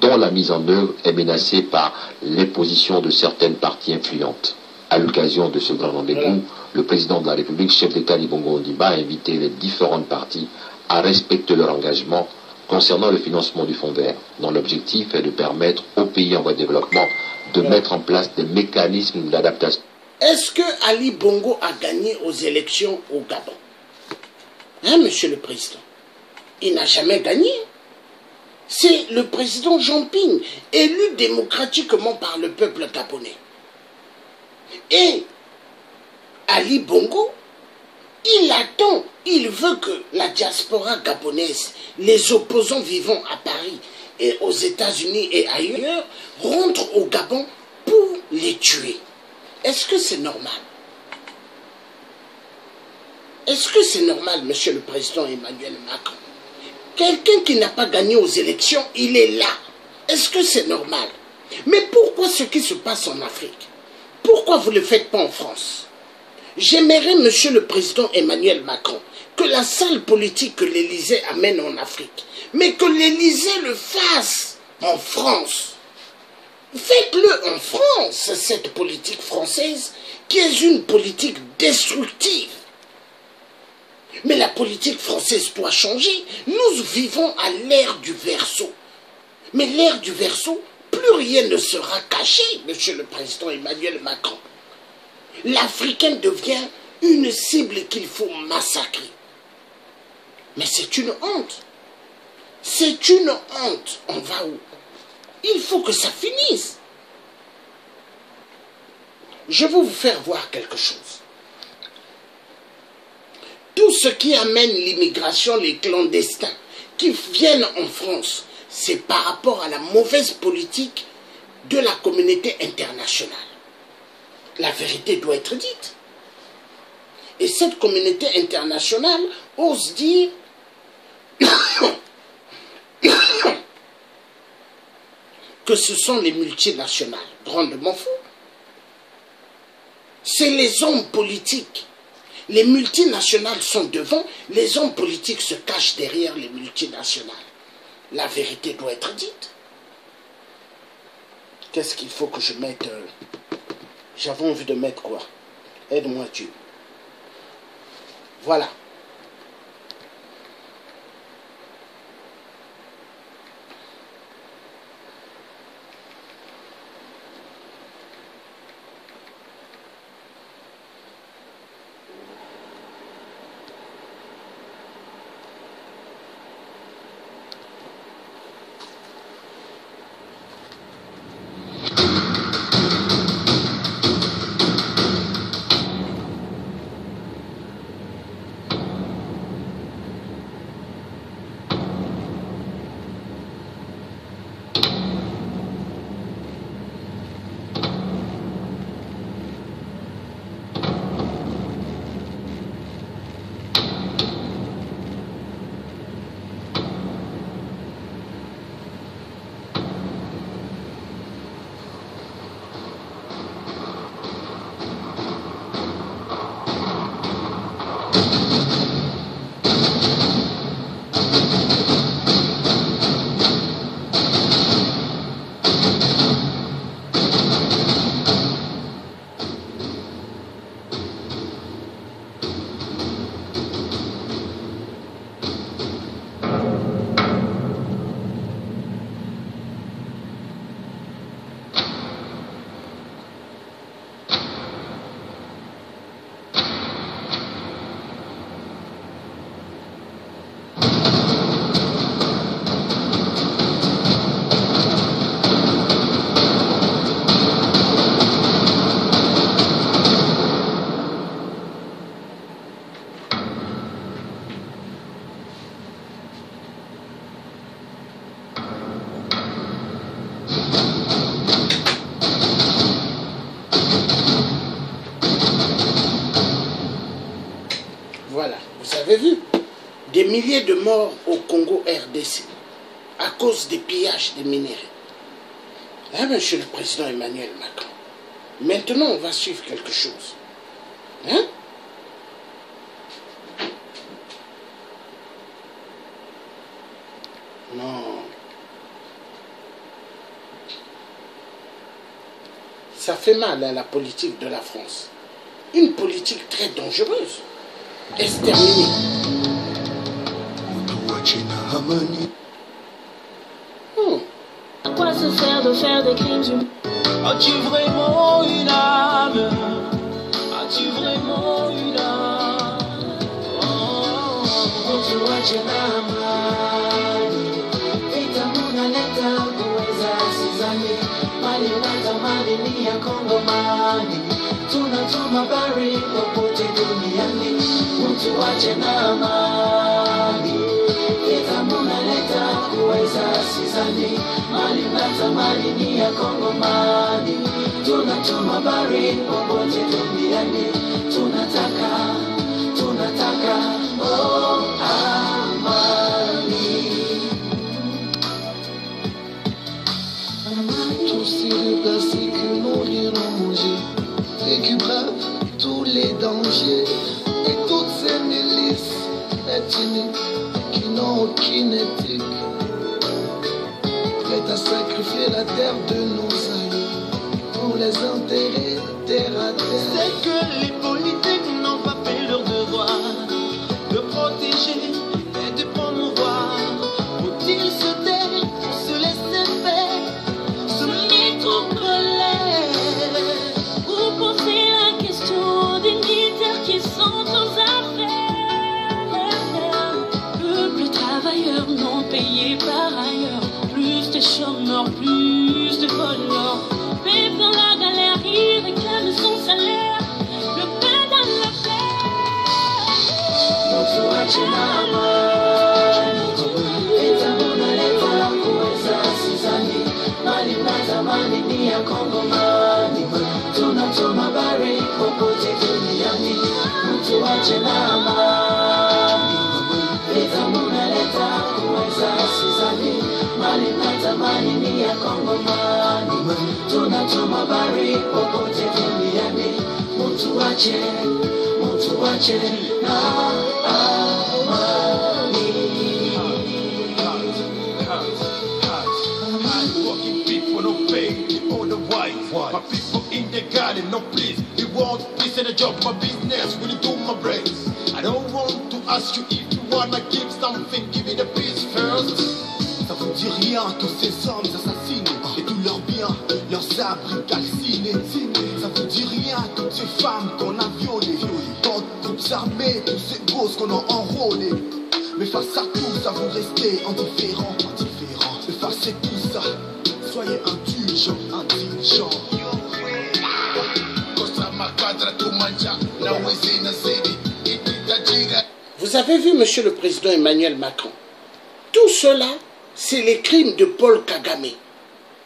Speaker 7: dont la mise en œuvre est menacée par l'imposition de certaines parties influentes. À l'occasion de ce grand rendez-vous, le président de la République, chef d'État Ali Bongo Ondimba, a invité les différentes parties à respecter leur engagement concernant le financement du Fonds vert, dont l'objectif est de permettre aux pays en voie de développement de mettre en place des mécanismes d'adaptation.
Speaker 1: Est-ce que Ali Bongo a gagné aux élections au Gabon? Hein, monsieur le président? Il n'a jamais gagné. C'est le président Jean Ping, élu démocratiquement par le peuple gabonais. Et Ali Bongo, il attend, il veut que la diaspora gabonaise, les opposants vivant à Paris et aux États-Unis et ailleurs, rentrent au Gabon pour les tuer. Est-ce que c'est normal? Est-ce que c'est normal, monsieur le président Emmanuel Macron? Quelqu'un qui n'a pas gagné aux élections, il est là. Est-ce que c'est normal? Mais pourquoi ce qui se passe en Afrique? Pourquoi vous ne le faites pas en France? J'aimerais, monsieur le président Emmanuel Macron, que la salle politique que l'Élysée amène en Afrique, mais que l'Élysée le fasse en France. Faites-le en France, cette politique française, qui est une politique destructive. Mais la politique française doit changer. Nous vivons à l'ère du Verseau. Mais l'ère du Verseau, plus rien ne sera caché, monsieur le président Emmanuel Macron. L'Africain devient une cible qu'il faut massacrer. Mais c'est une honte. C'est une honte. On va où? Il faut que ça finisse. Je vais vous faire voir quelque chose. Tout ce qui amène l'immigration, les clandestins qui viennent en France, c'est par rapport à la mauvaise politique de la communauté internationale. La vérité doit être dite. Et cette communauté internationale ose dire que ce sont les multinationales, grandement fous. C'est les hommes politiques. Les multinationales sont devant, les hommes politiques se cachent derrière les multinationales. La vérité doit être dite. Qu'est-ce qu'il faut que je mette? J'avais envie de mettre quoi? Aide-moi Dieu. Voilà. avez vu des milliers de morts au Congo RDC à cause des pillages des minéraux. Hein, monsieur le président Emmanuel Macron? Maintenant, on va suivre quelque chose. Hein? Non. Ça fait mal à la politique de la France. Une politique très dangereuse. Exterminée.
Speaker 8: À quoi se sert de faire des crimes? As-tu vraiment une âme? As-tu vraiment une âme? Tunatuma habari popote duniani, mtu ache na amani. Leta munaleta kuweza sizani, mali natamani ni ya Kongomani. Tunatuma habari popote duniani, tunataka oh amani. Tous ces déplacés que nous irons manger, et qui bravent tous les dangers, et toutes ces milices ethniques qui n'ont aucune éthique, prêtes à sacrifier la terre de nos aïeux pour les enterrer terre à terre. C'est que les politiques n'ont pas fait leur devoir de protéger et de promouvoir. Faut-il se taire, se laisser faire, se mettre en colère, ou poser la question des militaires qui sont aux affaires? Peuple travailleur non payé par ailleurs, plus de chômeurs, plus de voleurs. Même dans la galère, il réclame son salaire, le pain dans la terre. Notre Hachinama, Etamuna kuweza sizani, mali natamani ni ya Kongomani. Tunatuma habari popote duniani, mtu ache na amani. Etamuna kuweza sizani, mali natamani ni ya Kongomani. Tunatuma habari popote duniani, mtu ache na amani.
Speaker 9: Working people no pay all the wife. My people in the garden, no please. We want peace and a job, my business. Will you do my brains? I don't want to ask you if you wanna give something, give me the peace first. Ça vous dit rien, tous ces hommes assassinés et tous leurs biens, leurs abris calcinés. Ça vous dit rien, toutes ces femmes qu'on a violées, tant de groupes armés, tous ces gosses qu'on a enrôlés. Mais face à tout ça, vous restez indifférents. Effacez tout ça, soyez indulgents.
Speaker 1: Vous avez vu, monsieur le président Emmanuel Macron, tout cela, c'est les crimes de Paul Kagame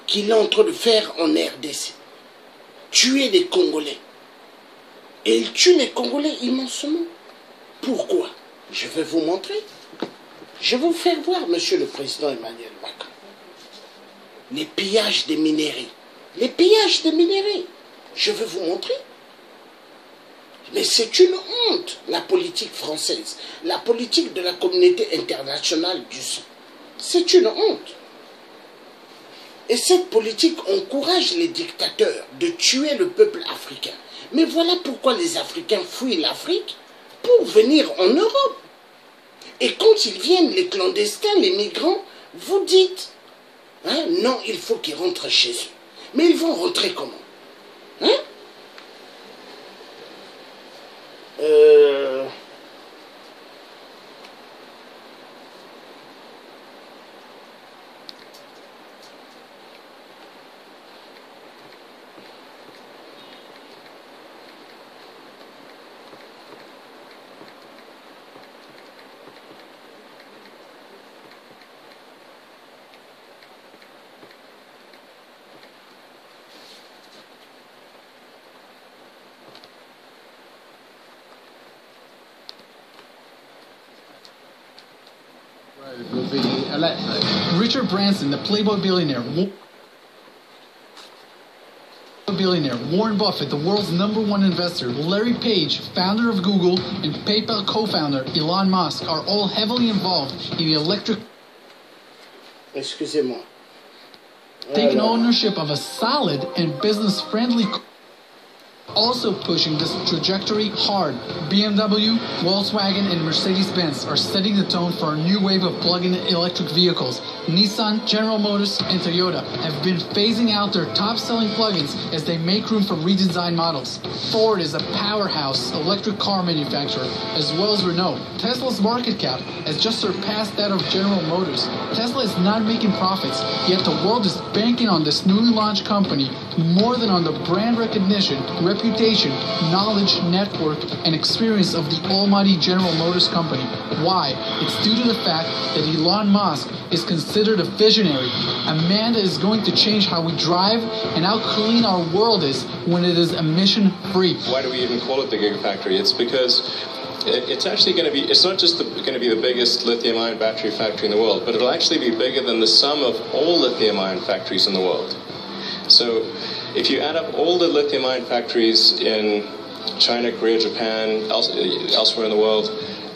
Speaker 1: qu'il est en train de faire en RDC. Tuer des Congolais. Et il tue les Congolais immensément. Pourquoi? Je vais vous montrer. Je vais vous faire voir, monsieur le président Emmanuel Macron. Les pillages des minéraux. Les pillages des minéraux. Je vais vous montrer. Mais c'est une honte, la politique française. La politique de la communauté internationale du sang. C'est une honte. Et cette politique encourage les dictateurs de tuer le peuple africain. Mais voilà pourquoi les Africains fuient l'Afrique pour venir en Europe. Et quand ils viennent, les clandestins, les migrants, vous dites, hein, non, il faut qu'ils rentrent chez eux. Mais ils vont rentrer comment? Hein?
Speaker 10: Richard Branson, the Playboy billionaire, Warren Buffett, the world's #1 investor, Larry Page, founder of Google, and PayPal co-founder Elon Musk are all heavily involved in the electric.
Speaker 1: Excusez-moi.
Speaker 10: Taking ownership of a solid and business-friendly. Also pushing this trajectory hard. BMW, Volkswagen, and Mercedes-Benz are setting the tone for a new wave of plug-in electric vehicles. Nissan, General Motors, and Toyota have been phasing out their top-selling plug-ins as they make room for redesigned models. Ford is a powerhouse electric car manufacturer, as well as Renault. Tesla's market cap has just surpassed that of General Motors. Tesla is not making profits, yet the world is banking on this newly launched company more than on the brand recognition, reputation, knowledge, network, and experience of the almighty General Motors company. Why? It's due to the fact that Elon Musk is considered a visionary, a man that is going to change how we drive and how clean our world is when it is emission-free.
Speaker 11: Why do we even call it the Gigafactory? It's because it's actually going to be, it's not just going to be the biggest lithium-ion battery factory in the world, but it'll actually be bigger than the sum of all lithium-ion factories in the world. So if you add up all the lithium-ion factories in China, Korea, Japan, elsewhere in the world,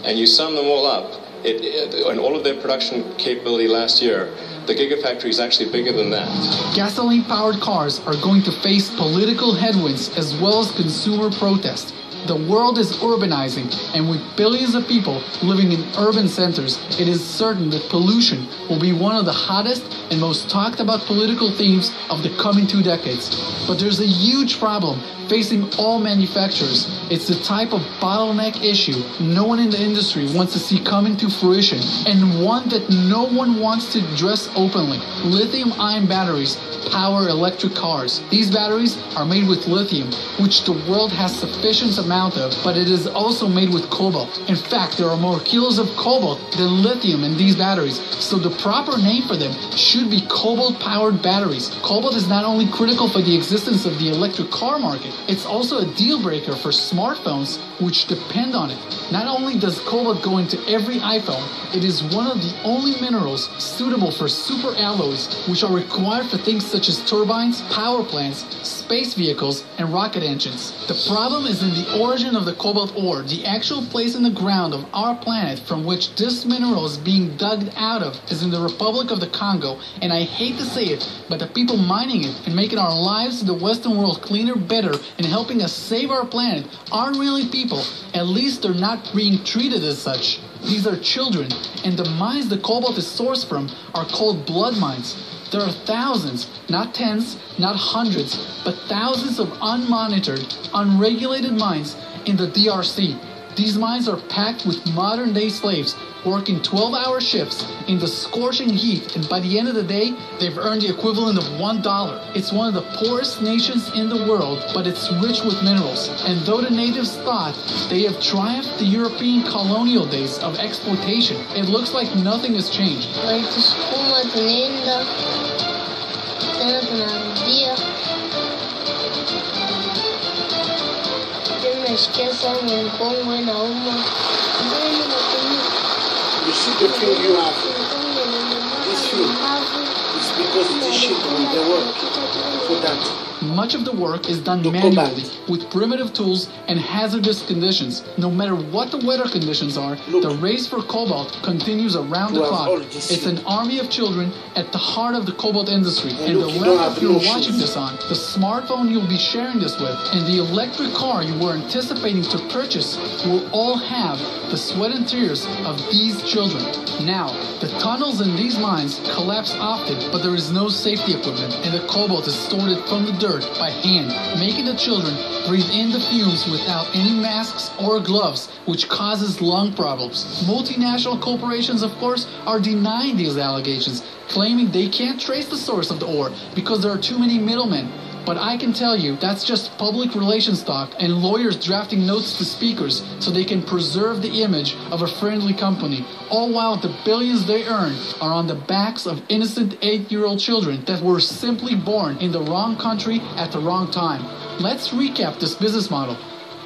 Speaker 11: and you sum them all up, and all of their production capability last year, the Gigafactory is actually bigger than that.
Speaker 10: Gasoline-powered cars are going to face political headwinds as well as consumer protest. The world is urbanizing, and with billions of people living in urban centers, it is certain that pollution will be one of the hottest and most talked about political themes of the coming 2 decades. But there's a huge problem facing all manufacturers. It's the type of bottleneck issue no one in the industry wants to see come into fruition, and one that no one wants to address openly. Lithium-ion batteries power electric cars. These batteries are made with lithium, which the world has sufficient amount of, but it is also made with cobalt. In fact, there are more kilos of cobalt than lithium in these batteries, so the proper name for them should be cobalt-powered batteries. Cobalt is not only critical for the existence of the electric car market, it's also a deal breaker for smartphones which depend on it. Not only does cobalt go into every iPhone, it is one of the only minerals suitable for super alloys, which are required for things such as turbines, power plants, space vehicles, and rocket engines. The problem is in the origin of the cobalt ore, the actual place in the ground of our planet from which this mineral is being dug out of is in the Republic of the Congo, and I hate to say it, but the people mining it and making our lives in the Western world cleaner, better, and helping us save our planet aren't really people. At least they're not being treated as such. These are children, and the mines the cobalt is sourced from are called blood mines. There are thousands, not tens, not hundreds, but thousands of unmonitored, unregulated mines in the DRC. These mines are packed with modern-day slaves working 12-hour shifts in the scorching heat, and by the end of the day, they've earned the equivalent of $1. It's one of the poorest nations in the world, but it's rich with minerals. And though the natives thought they have triumphed the European colonial days of exploitation, it looks like nothing has changed.
Speaker 1: You see the thing you have, this thing, it's because the shit when they work for that.
Speaker 10: Much of the work is done manually with primitive tools and hazardous conditions. No matter what the weather conditions are, the race for cobalt continues around the clock. It's an army of children at the heart of the cobalt industry. And the laptop you're watching this on, the smartphone you'll be sharing this with, and the electric car you were anticipating to purchase will all have the sweat and tears of these children. Now, the tunnels in these mines collapse often, but there is no safety equipment, and the cobalt is sorted from the dirt by hand, making the children breathe in the fumes without any masks or gloves, which causes lung problems. Multinational corporations, of course, are denying these allegations, claiming they can't trace the source of the ore because there are too many middlemen. But I can tell you, that's just public relations talk and lawyers drafting notes to speakers so they can preserve the image of a friendly company, all while the billions they earn are on the backs of innocent 8-year-old children that were simply born in the wrong country at the wrong time. Let's recap this business model.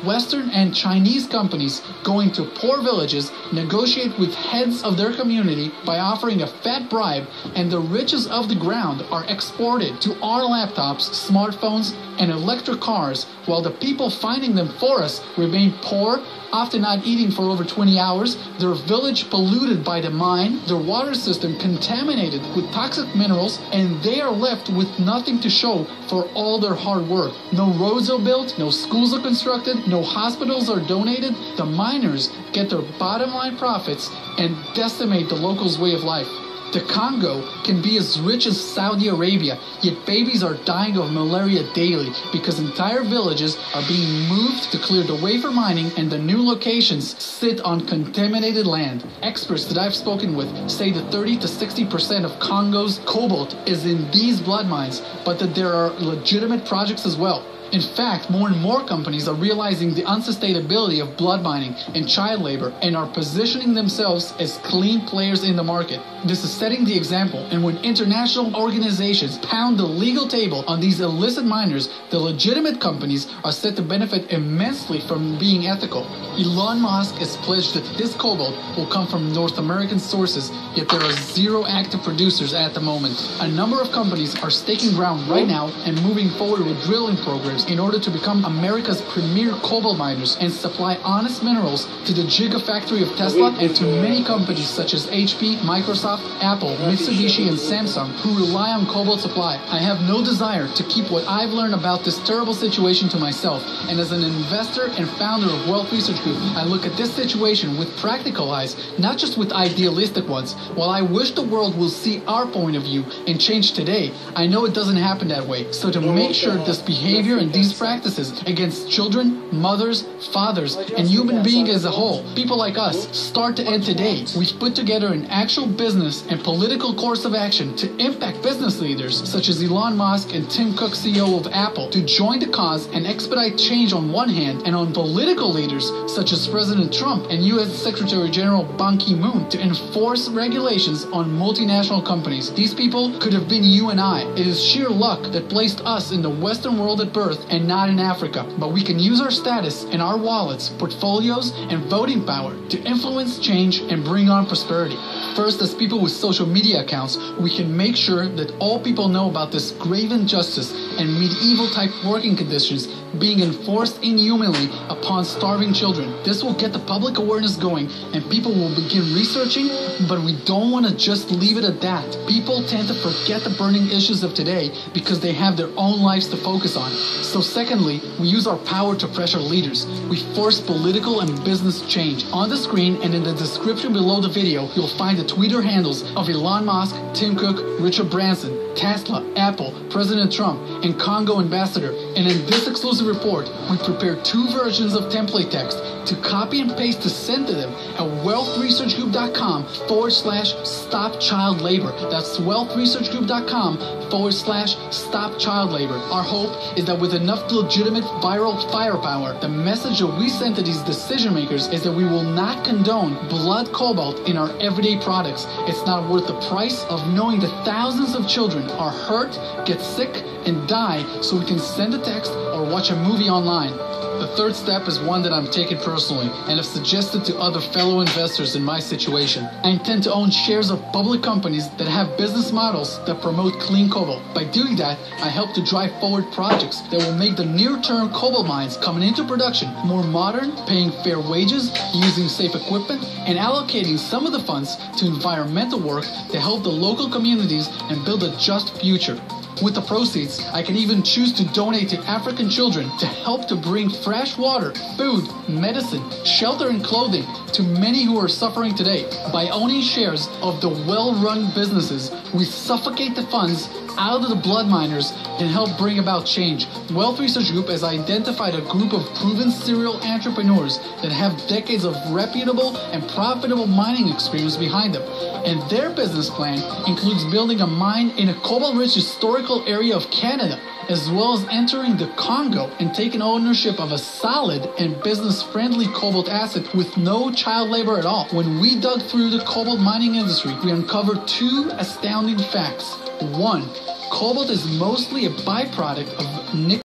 Speaker 10: Western and Chinese companies go into poor villages negotiate with heads of their community by offering a fat bribe, and the riches of the ground are exported to our laptops, smartphones, and electric cars, while the people finding them for us remain poor, often not eating for over 20 hours, their village polluted by the mine, their water system contaminated with toxic minerals, and they are left with nothing to show for all their hard work. No roads are built, no schools are constructed, no hospitals are donated. The miners get their bottom line profits and decimate the locals' way of life. The Congo can be as rich as Saudi Arabia, yet babies are dying of malaria daily because entire villages are being moved to clear the way for mining, and the new locations sit on contaminated land. Experts that I've spoken with say that 30 to 60% of Congo's cobalt is in these blood mines, but that there are legitimate projects as well. In fact, more and more companies are realizing the unsustainability of blood mining and child labor and are positioning themselves as clean players in the market. This is setting the example, and when international organizations pound the legal table on these illicit miners, the legitimate companies are set to benefit immensely from being ethical. Elon Musk has pledged that this cobalt will come from North American sources, yet there are zero active producers at the moment. A number of companies are staking ground right now and moving forward with drilling programs in order to become America's premier cobalt miners and supply honest minerals to the gigafactory of Tesla and to many companies such as HP, Microsoft, Apple, Mitsubishi, and Samsung who rely on cobalt supply. I have no desire to keep what I've learned about this terrible situation to myself, and as an investor and founder of Wealth Research Group, I look at this situation with practical eyes, not just with idealistic ones. While I wish the world will see our point of view and change today, I know it doesn't happen that way. So to make sure this behavior and these practices against children, mothers, fathers, and human beings as a whole, people like us, start to end today, we've put together an actual business and political course of action to impact business leaders such as Elon Musk and Tim Cook, CEO of Apple, to join the cause and expedite change on one hand, and on political leaders such as President Trump and U.S. Secretary General Ban Ki-moon to enforce regulations on multinational companies. These people could have been you and I. It is sheer luck that placed us in the Western world at birth and not in Africa. But we can use our status and our wallets, portfolios, and voting power to influence change and bring on prosperity. First, as people with social media accounts, we can make sure that all people know about this grave injustice and medieval-type working conditions being enforced inhumanly upon starving children. This will get the public awareness going, and people will begin researching, but we don't want to just leave it at that. People tend to forget the burning issues of today because they have their own lives to focus on. So secondly, we use our power to pressure leaders. We force political and business change. On the screen and in the description below the video, you'll find the Twitter handles of Elon Musk, Tim Cook, Richard Branson, Tesla, Apple, President Trump, and Congo Ambassador. And in this exclusive report, we prepared 2 versions of template text to copy and paste to send to them at wealthresearchgroup.com/stop child labor. That's wealthresearchgroup.com/stop child labor. Our hope is that with enough legitimate viral firepower, the message that we send to these decision makers is that we will not condone blood cobalt in our everyday products. It's not worth the price of knowing that thousands of children are hurt, get sick, and die so we can send a text or watch a movie online. The third step is one that I'm taking personally and have suggested to other fellow investors in my situation. I intend to own shares of public companies that have business models that promote clean cobalt. By doing that, I help to drive forward projects that will make the near-term cobalt mines coming into production more modern, paying fair wages, using safe equipment, and allocating some of the funds to environmental work to help the local communities and build a just future. With the proceeds, I can even choose to donate to African children to help to bring fresh water, food, medicine, shelter, and clothing to many who are suffering today. By owning shares of the well-run businesses, we suffocate the funds out of the blood miners and help bring about change. Wealth Research Group has identified a group of proven serial entrepreneurs that have decades of reputable and profitable mining experience behind them. And their business plan includes building a mine in a cobalt-rich historical area of Canada, as well as entering the Congo and taking ownership of a solid and business-friendly cobalt asset with no child labor at all. When we dug through the cobalt mining industry, we uncovered 2 astounding facts. 1. Cobalt is mostly a byproduct of nickel.